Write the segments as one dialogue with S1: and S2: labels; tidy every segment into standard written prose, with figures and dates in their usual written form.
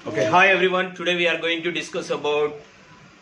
S1: Okay, hi everyone. Today we are going to discuss about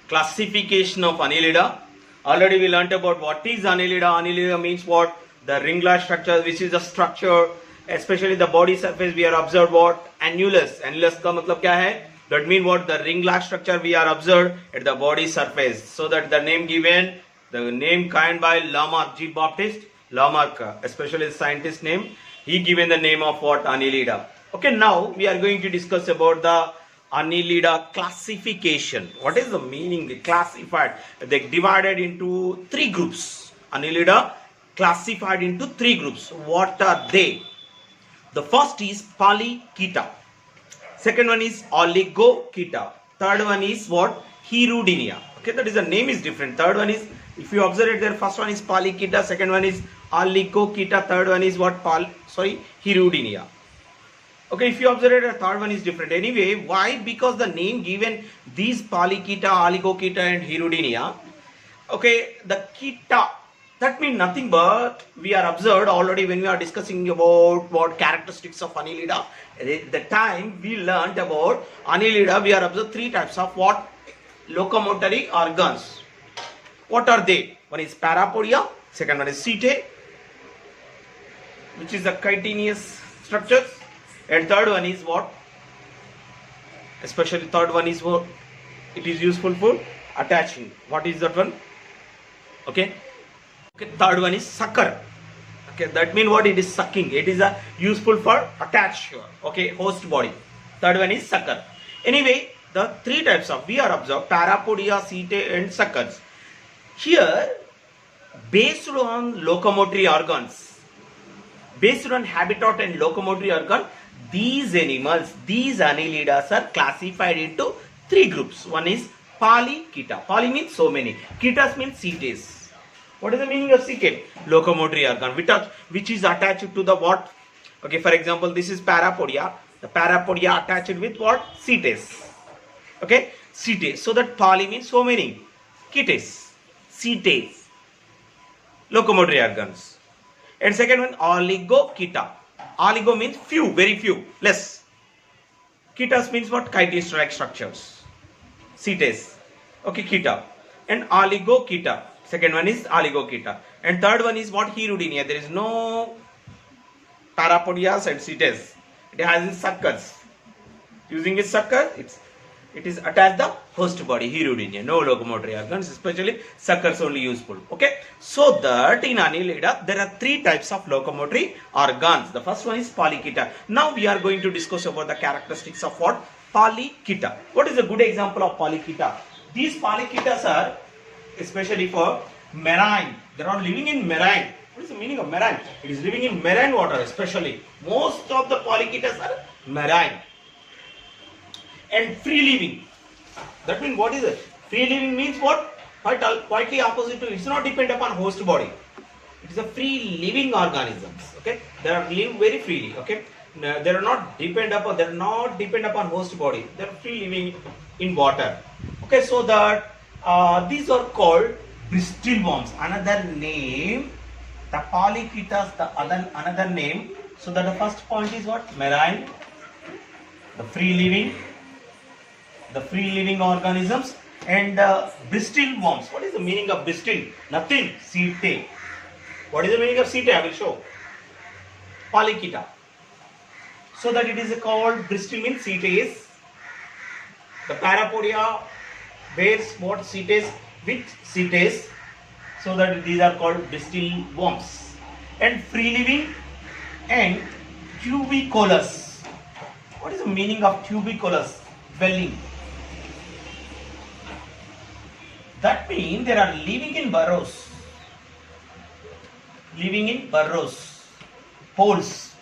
S1: classification of Annelida. Already we learnt about what is Annelida. Annelida means what? The ring-like structure, which is a structure, especially the body surface. We are observed what? Annulus. Annulus का मतलब क्या है? That means what? The ring-like structure we are observed at the body surface. So that the name given, the name coined by Lamarck, G. Baptiste Lamarck, especially the scientist name, he given the name of what? Annelida. Okay, now we are going to discuss about the Annelida classification. What is the meaning? They classified. They divided into three groups. Annelida classified into three groups. What are they? The first is Polychaeta. Second one is Oligochaeta. Third one is what? Hirudinea. Okay, that is the name is different. Third one is, if you observe it there, first one is Polychaeta, second one is Oligochaeta, third one is what? Hirudinea. Okay, if you observe it, the third one is different. Anyway, why? Because the name given these Polychaeta, Oligochaeta and Hirudinea. Okay, the chaeta, that means nothing but we are observed already when we are discussing about what characteristics of Annelida. At the time we learnt about Annelida, we are observed three types of what? Locomotory organs. What are they? One is parapodia, second one is setae, which is the chitinous structures. And third one is what? Especially third one is what? It is useful for attaching. What is that one? Okay. Okay. Third one is sucker. Okay. That means what? It is sucking. It is useful for attach. Okay. Host body. Third one is sucker. Anyway, the three types of we are observed: parapodia, setae, and suckers. Here, based on locomotory organs, based on habitat and locomotory organ, these animals, these Annelidas are classified into three groups. One is Polychaeta. Poly means so many. Chaetas means setaes. What is the meaning of setae? Locomotory organ, which is attached to the what? Okay, for example, this is parapodia. The parapodia attached with what? Setaes. Okay, setae. So that poly means so many. Chaetas, setaes, locomotory organs. And second one, Oligochaeta. Oligo means few, very few, less. Chaetas means what? Chitinous-like structures. Setaes. Okay, chaeta. And Oligochaeta. Second one is Oligochaeta. And third one is what? Hirudinea. There is no parapodias and setaes. It has its suckers. Using its sucker, it is attached the host body, Hirudinea. No locomotory organs, especially suckers only useful. Okay. So that in Annelida, there are three types of locomotory organs. The first one is Polychaeta. Now we are going to discuss about the characteristics of what? Polychaeta. What is a good example of Polychaeta? These Polychaetas are especially for marine. They are living in marine. What is the meaning of marine? It is living in marine water especially. Most of the Polychaetas are marine. And free living. That means what is it? Free living means what? Quietly opposite to it. It's not depend upon host body. It is a free living organisms. Okay, they are live very freely. Okay, they are not depend upon host body. They are free living in water. Okay, so that these are called Bristol worms. Another name, the Polychaetas. The another name. So that the first point is what? Marine. The free living organisms. And Bristol worms. What is the meaning of Bristol? Nothing. Setae. What is the meaning of setae? I will show. Polychaeta. So that it is called Bristol means setaes. The parapodia bears what? Setaes with setaes. So that these are called Bristol worms. And free living and tuberculous. What is the meaning of tuberculous? Dwelling. That means they are living in burrows. Living in burrows. Holes.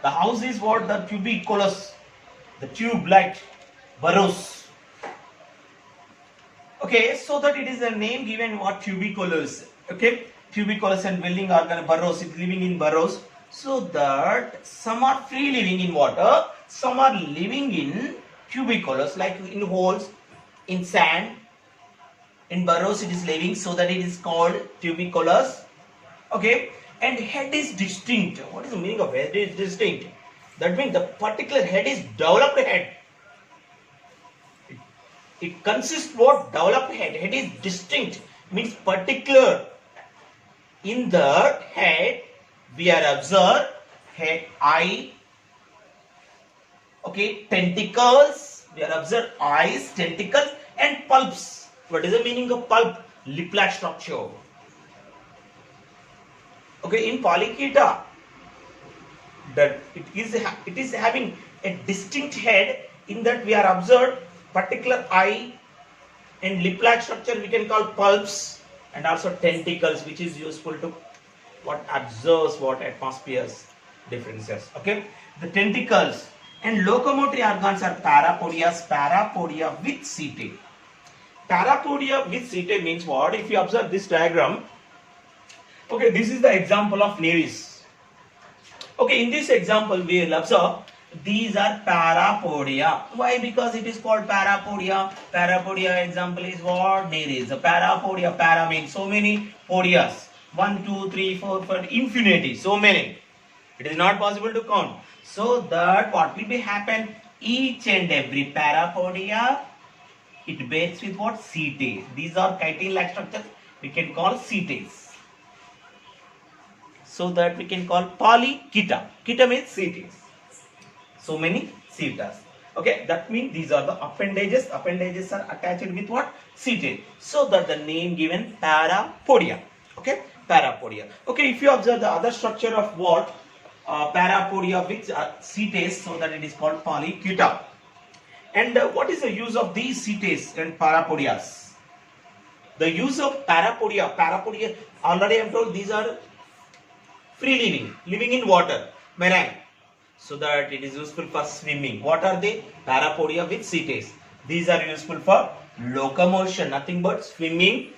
S1: The house is what? The tuberculous. The tube-like burrows. Okay, so that it is a name given what? Tuberculous. Okay, tuberculous and dwelling organ burrows. It's living in burrows. So that some are free living in water, some are living in tuberculous, like in holes, in sand. In burrows it is living, so that it is called tuberculous. Okay, and head is distinct. What is the meaning of head is distinct? That means the particular head is developed head. It consists what? Developed head. Head is distinct, means particular. In the head, we are observed head, eye, okay, tentacles. We are observed eyes, tentacles, and pulps. What is the meaning of pulp? Lip-like structure. Okay, in Polychaeta, that it is having a distinct head. In that we are observed particular eye and lip-like structure we can call pulps, and also tentacles, which is useful to what observes what atmosphere's differences. Okay, the tentacles and locomotory organs are parapodia with setae. Parapodia with setae means what? If you observe this diagram, okay, this is the example of nares. Okay, in this example we will observe these are parapodia. Why? Because it is called parapodia. Parapodia example is what? Nares. Parapodia, para means so many podias. 1, 2, 3, 4, 5, infinity. So many. It is not possible to count. So that what will be happen? Each and every parapodia, it bears with what? Setae. These are chitin-like structures. We can call setaes. So that we can call Polychaeta. Chaeta means setaes. So many setas. Okay, that means these are the appendages. Appendages are attached with what? Setae. So that the name given parapodia. Okay, parapodia. Okay, if you observe the other structure of what? Parapodia with setaes, so that it is called Polychaeta. And what is the use of these setaes and parapodias? The use of parapodia. Parapodia, already I am told these are free living in water, marine. So that it is useful for swimming. What are they? Parapodia with setaes. These are useful for locomotion, nothing but swimming,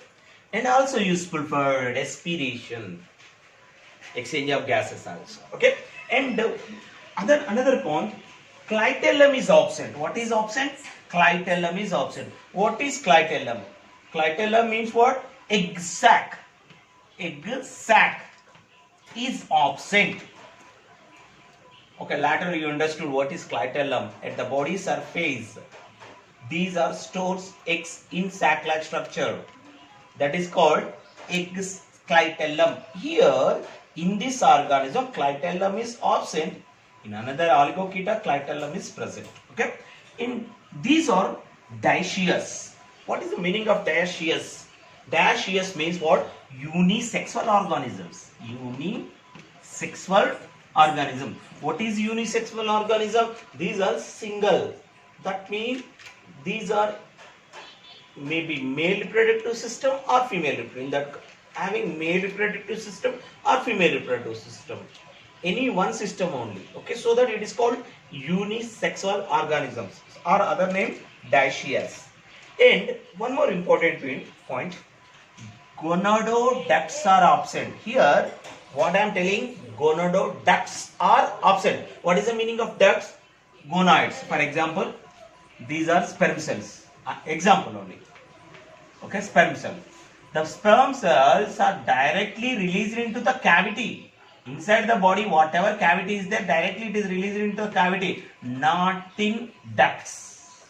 S1: and also useful for respiration, exchange of gases also. Okay, and another point, clitellum is absent. What is absent? Clitellum is absent. What is clitellum? Clitellum means what? Egg sac. Egg sac is absent. Okay, later you understood what is clitellum. At the body surface, these are stores eggs in sac-like structure. That is called egg clitellum. Here, in this organism, clitellum is absent. In another Oligochaeta, clitellum is present. Okay, in these are dioecious. What is the meaning of dioecious? Dioecious means what? Unisexual organisms. Unisexual organism. What is unisexual organism? These are single. That means these are maybe male reproductive system or female reproductive. In that, having male reproductive system or female reproductive system. Any one system only. Okay, so that it is called unisexual organisms, or other name dioecious. And one more important point, gonadoducts are absent. Here, what I am telling, gonadoducts are absent. What is the meaning of ducts? Gonads. For example, these are sperm cells. Example only. Okay, sperm cell. The sperm cells are directly released into the cavity. Inside the body, whatever cavity is there, directly it is released into the cavity. Not in ducts.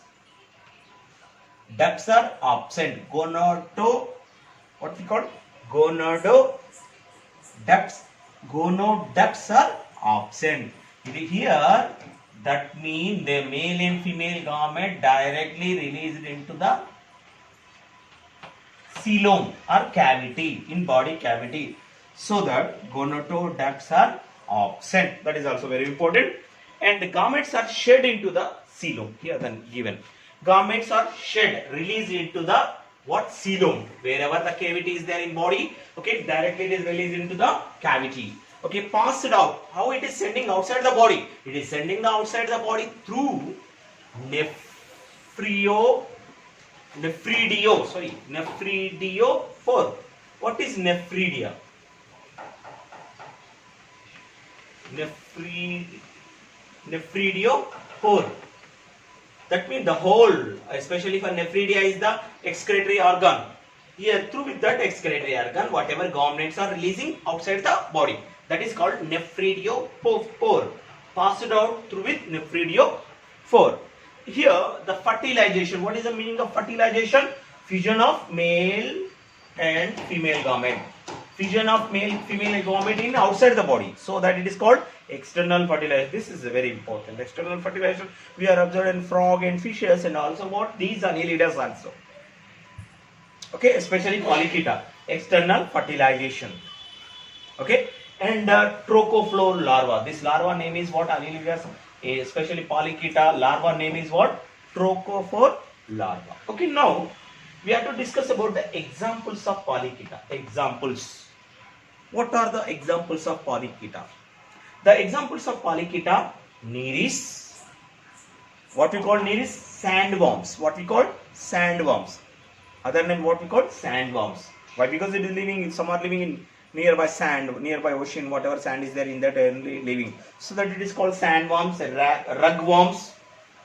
S1: Ducts are absent. What we call? Gonadoducts are absent. Here, that means the male and female gamete directly released into the coelom or cavity, in body cavity. So that gonadoducts are absent. That is also very important. And the gametes are shed into the coelom. Here then given. Gametes are shed, released into the what? Coelom. Wherever the cavity is there in body, okay, directly it is released into the cavity. Okay, passed out. How it is sending outside the body? It is sending the outside the body through nephridiophore. What is nephridia? Nephridiophore. That means the whole, especially for nephridia, is the excretory organ. Here, through with that excretory organ, whatever gametes are releasing outside the body, that is called nephridiophore. passed out through with nephridiophore. Here the fertilization. What is the meaning of fertilization? Fusion of male and female gamete. Fusion of male female gamete in outside the body, so that it is called external fertilization. This is very important. External fertilization we are observed in frog and fishes, and also what these annelidas also. Okay, especially Polychaeta, external fertilization. Okay, and trochophore larva. This larva name is what? Annelidas, especially Polychaeta larva name is what? Trochophore larva. Okay, now we have to discuss about the examples of Polychaeta. Examples. What are the examples of Polychaeta? The examples of Polychaeta: Nereis. What we call Nereis? Sandworms. What we call sandworms. Other name what we call sandworms. Why? Because it is living. Some are living in nearby sand, nearby ocean, whatever sand is there in that living. So that it is called sandworms. Rugworms.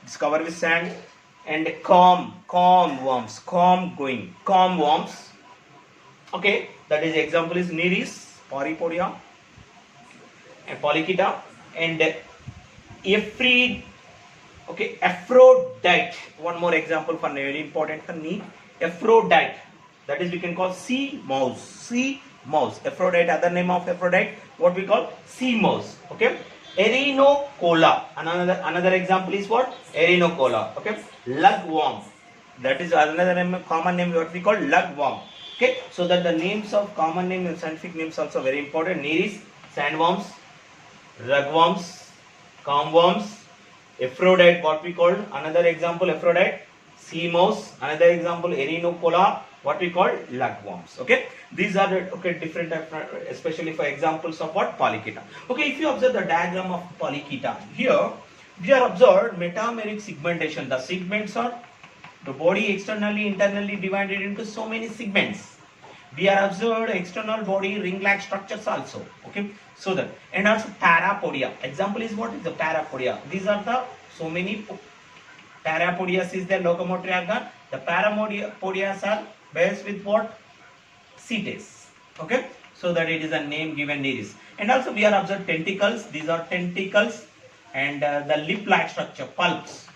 S1: It's covered with sand. And comb worms. Comb worms. Okay, that is example is Nereis, Pauropodia, and Polychaeta, and Aphrodite. One more example for very important for me. Aphrodite. That is we can call sea mouse. Sea mouse. Aphrodite. Other name of Aphrodite. What we call sea mouse. Okay. Erinocola. Another example is what? Erinocola. Okay. Lugworm. That is another name, common name what we call lugworm. Okay. So that the names of common name and scientific names also very important. Nereis, sandworms, rugworms, comworms, Aphrodite. What we call another example Aphrodite, sea mouse. Another example Erinocola. What we call lugworms. Okay, these are the different, especially for examples of what? Polychaeta. Okay, if you observe the diagram of Polychaeta, here we are observed metameric segmentation. The segments are the body externally, internally divided into so many segments. We are observed external body ring-like structures also. Okay, so that, and also parapodia. Example is what is the parapodia? These are the so many parapodias is the locomotory organ. The parapodias are based with what? Cetes. Okay, so that it is a name given Nereis. And also we are observed tentacles. These are tentacles, and the lip-like structure, pulps,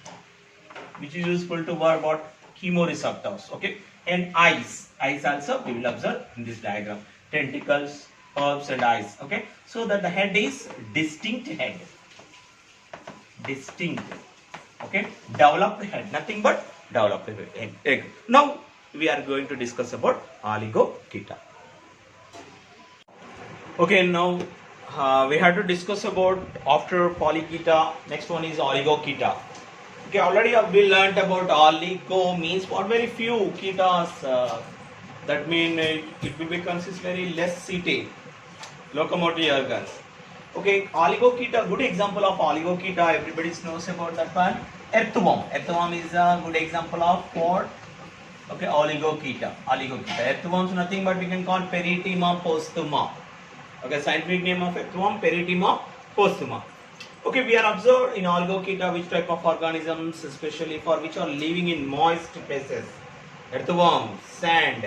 S1: which is useful to work what? Chemoreceptors. Okay, and eyes also we will observe in this diagram. Tentacles, pulps, and eyes. Okay, so that the head is distinct head. Distinct. Okay, developed head. Nothing but developed head. Now we are going to discuss about Oligochaeta. Okay, now we have to discuss about after Polychaeta. Next one is Oligochaeta. Okay, already we learnt about oligo means what? Very few cheetahs. That means it will be consist very less setae, locomotory organs. Okay, Oligochaeta. Good example of Oligochaeta. Everybody knows about that one. Earthworm. Earthworm is a good example of what? Okay, Oligochaeta. Earthworms nothing but we can call Peritima posthuma. Okay, scientific name of earthworm Peritima posthuma. Okay, we are observed in Oligochaeta which type of organisms, especially for which are living in moist places. Earthworm, sand.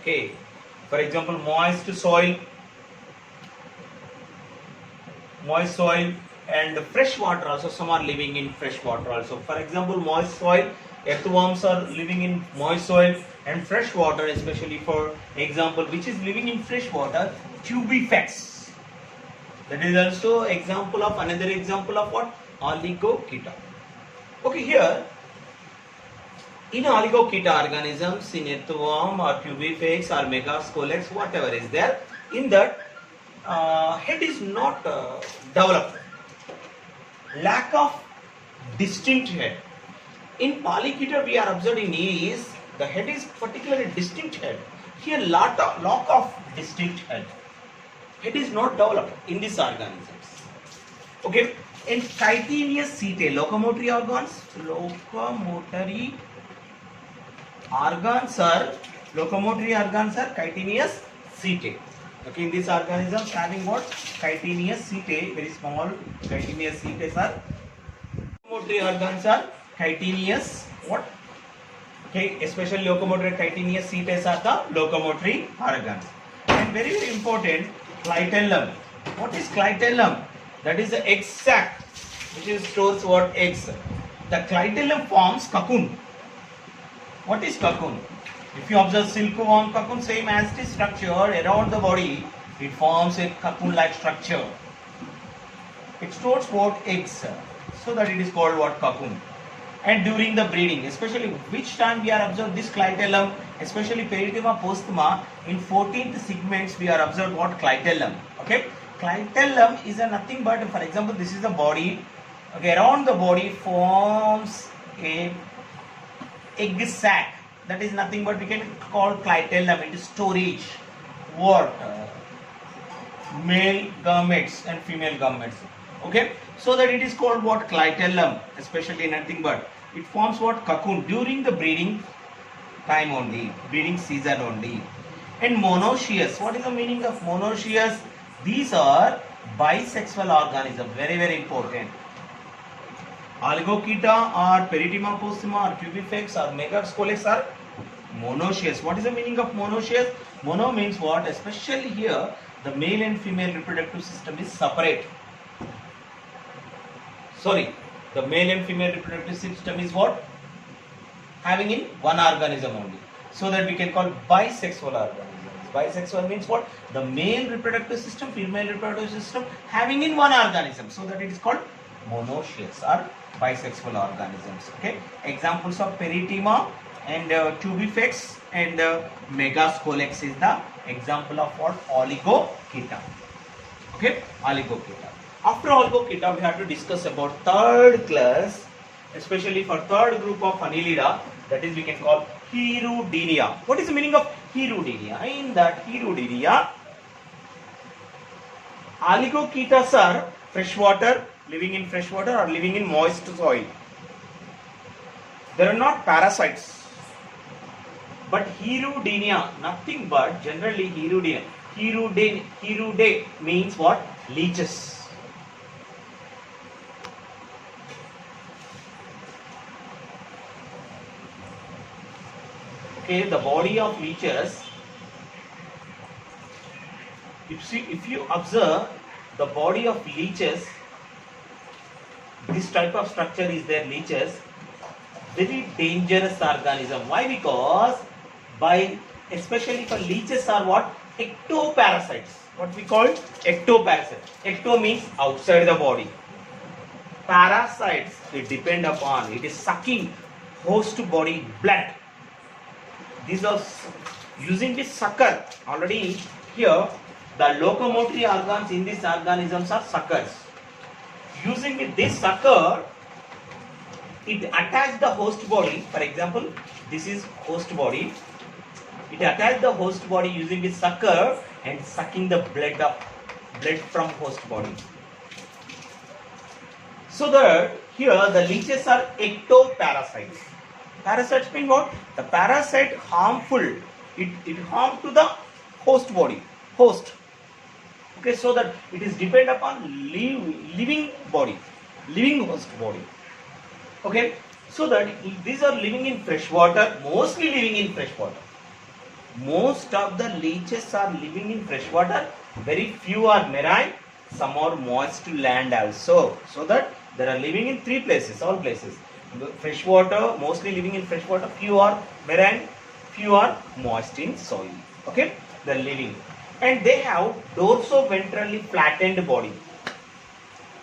S1: Okay, for example, moist soil, and fresh water also. Some are living in fresh water also. For example, moist soil. Earthworms are living in moist soil and fresh water, especially for example, which is living in fresh water, tubifex. That is also example of another example of what? Oligochaeta. Okay, here in Oligochaeta organisms, in earthworm or tubifex or megascolex, whatever is there, in that head is not developed. Lack of distinct head. In Polychaeta we are observing is the head is particularly distinct head. Here lack of distinct head. Head is not developed in these organisms. Okay, in chitinous setae, locomotory organs are chitinous setae. Okay, in these organisms having what? Chitinous setae, very small chitinous setae are. Locomotory organs are chitinous what? Okay, especially locomotory chitinous setae are the locomotory organs. And very important, clitellum. What is clitellum? That is the egg sac, which is stores what eggs. The clitellum forms cocoon. What is cocoon? If you observe silkworm cocoon, same as it is structure around the body, it forms a cocoon-like structure. It stores what eggs, so that it is called what cocoon. And during the breeding, especially which time we are observed this clitellum, especially Perithema postuma, in 14th segments we are observed what clitellum. Okay, clitellum is a nothing but, for example, this is the body. Okay, around the body forms a egg sac. That is nothing but we can call clitellum. It is storage. What? Male gametes and female gametes. Okay, so that it is called what? Clitellum, especially nothing but it forms what? Cocoon during the breeding time only, breeding season only. And monoecious, what is the meaning of monoecious? These are bisexual organisms, very important. Oligochaeta or Perithema postuma or Cubifex or Megascolex are monoecious. What is the meaning of monoecious? Mono means what? Especially here, the male and female reproductive system is separate. Sorry, the male and female reproductive system is what? Having in one organism only. So that we can call bisexual organisms. Bisexual means what? The male reproductive system, female reproductive system having in one organism. So that it is called monoecious or bisexual organisms. Okay. Examples of Perithema and Tubifex and Megascolex is the example of what? Oligochaeta. Okay, Oligochaeta. After Oligochaeta, we have to discuss about third class, especially for third group of Annelida, that is we can call Hirudinea. What is the meaning of Hirudinea? In that Hirudinea, Oligochaetas are freshwater, living in freshwater or living in moist soil. They are not parasites. But Hirudinea, nothing but generally Hirudinea. Hirude means what? Leeches. Okay, the body of leeches. If you observe the body of leeches, this type of structure is their leeches. Very dangerous organism. Why? Because especially for leeches are what? Ectoparasites. What we call ectoparasites. Ecto means outside the body. Parasites, it depend upon, it is sucking host body blood. These are using this sucker. Already here the locomotory organs in these organisms are suckers. Using with this sucker, it attaches the host body. For example, this is host body. It attaches the host body using this sucker and sucking the blood from host body. So that here the leeches are ectoparasites. Parasites mean what? The parasite harmful. It harm to the host body. Host. Okay, so that it is depend upon living body, living host body. Okay, so that these are living in fresh water, mostly living in fresh water. Most of the leeches are living in fresh water. Very few are marine. Some are moist to land also. So that they are living in three places, all places. Fresh water, mostly living in fresh water. Few are marine, few are moist in soil. Okay, they are living. And they have dorso-ventrally flattened body.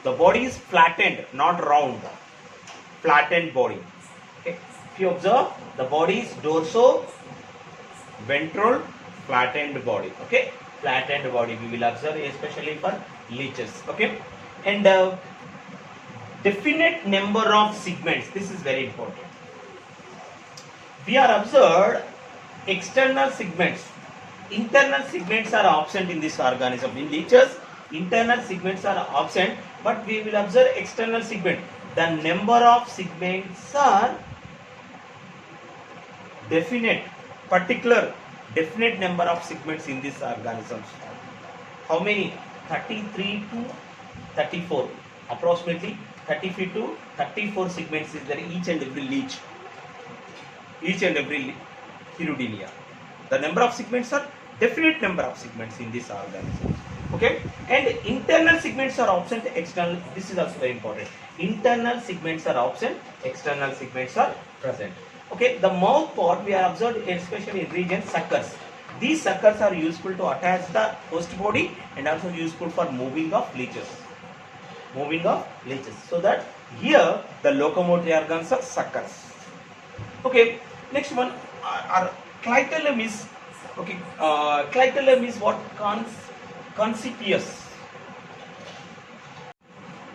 S1: The body is flattened, not round. Flattened body. Okay. If you observe, the body is dorso-ventral flattened body. Okay, flattened body we will observe especially for leeches. Okay, and definite number of segments. This is very important. We are observed external segments. Internal segments are absent in this organism. In leeches, internal segments are absent, but we will observe external segment. The number of segments are definite, particular, definite number of segments in these organisms. How many? 33 to 34. Approximately 33 to 34 segments is there each and every leech. Each and every Hirudinea. The number of segments are definite number of segments in this organism. Okay, and internal segments are absent, external, this is also very important. Internal segments are absent, external segments are present. Okay, the mouth part we are observed especially in region suckers. These suckers are useful to attach the host body and also useful for moving of leeches. Moving of leeches. So that here the locomotory organs are suckers. Okay, next one are clitellum is, okay, clitellum is what? Conspicuous.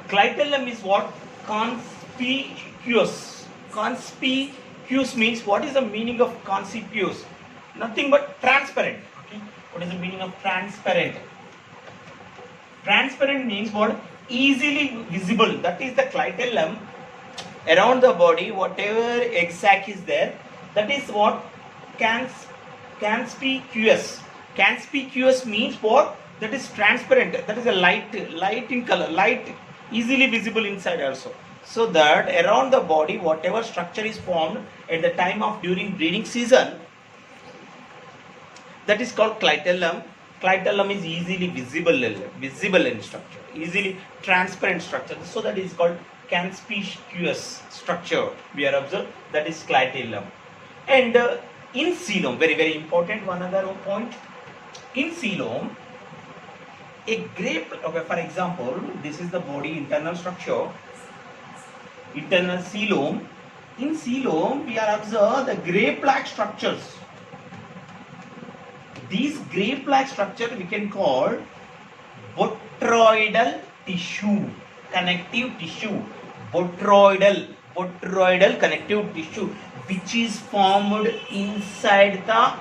S1: Clitellum is what? Conspicuous. Conspicuous means, what is the meaning of conspicuous? Nothing but transparent. Okay, what is the meaning of transparent? Transparent means what? Easily visible. That is the clitellum. Around the body, whatever egg sac is there, that is what? Conspicuous. Conspicuous means what? That is transparent. That is a light in color, light, easily visible inside also. So that around the body, whatever structure is formed at the time of during breeding season, that is called clitellum. Clitellum is easily visible in structure, easily transparent structure. So that is called conspicuous structure. We are observed, that is clitellum. And in coelom, very very important, one other point. In coelom, a grape, okay, for example, this is the body internal structure, internal coelom. In coelom, we are observed the grape-like structures. These grape-like structure we can call botryoidal tissue, connective tissue, botryoidal connective tissue, which is formed inside the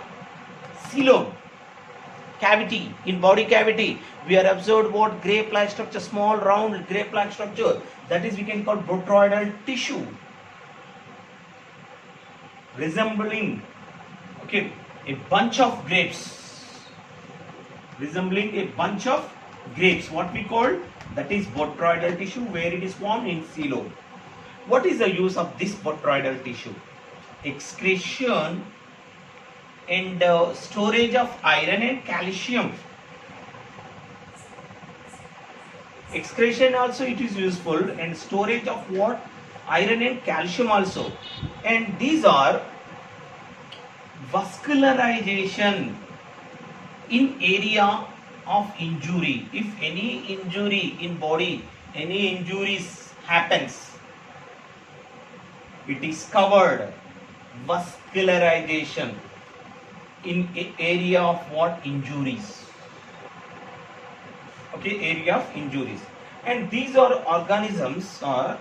S1: coelom cavity. In body cavity, we are observed what? Grape-like structure, small round grape-like structure. That is we can call botryoidal tissue, resembling, okay, a bunch of grapes. Resembling a bunch of grapes. What we call? That is botryoidal tissue, where it is formed in coelom. What is the use of this botryoidal tissue? Excretion and storage of iron and calcium. Excretion also it is useful, and storage of what? Iron and calcium also. And these are vascularization in area of injury. If any injury in body, any injuries happens, it is covered. Vascularization in area of what? Injuries. Okay, area of injuries. And these are organisms are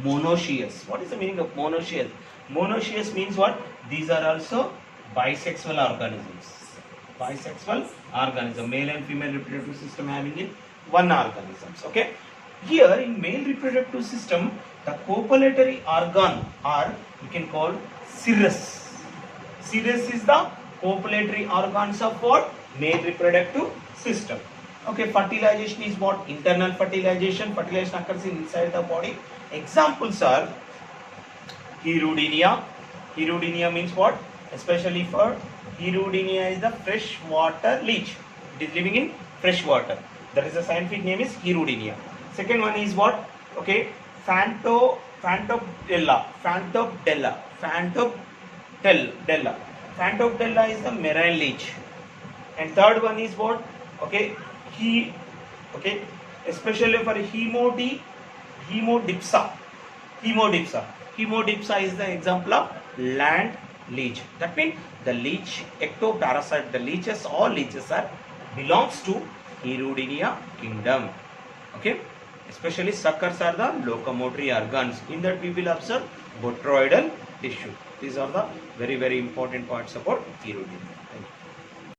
S1: monoecious. What is the meaning of monoecious? Monoecious means what? These are also bisexual organisms. Bisexual organism, male and female reproductive system having in one organisms. Okay, here in male reproductive system, the copulatory organ are we can call cirrus. Cirrus is the copulatory organs of what? Male reproductive system. Okay, fertilization is what? Internal fertilization. Fertilization occurs inside the body. Examples are Hirudinea. Hirudinea means what? Especially for Hirudinea is the freshwater leech. It is living in fresh water. That is the scientific name is Hirudinea. Second one is what? Okay, Phantomdella. Phantomdella is the marine leech. And third one is what? Okay, especially for Hemodipsa. Hemodipsa is the example of land leech. That means the leech, ectoparasite, the leeches, all leeches are belongs to Hirudinea kingdom. Okay, especially suckers are the locomotory organs. In that we will observe botryoidal tissue. These are the very very important points about Hirudinea.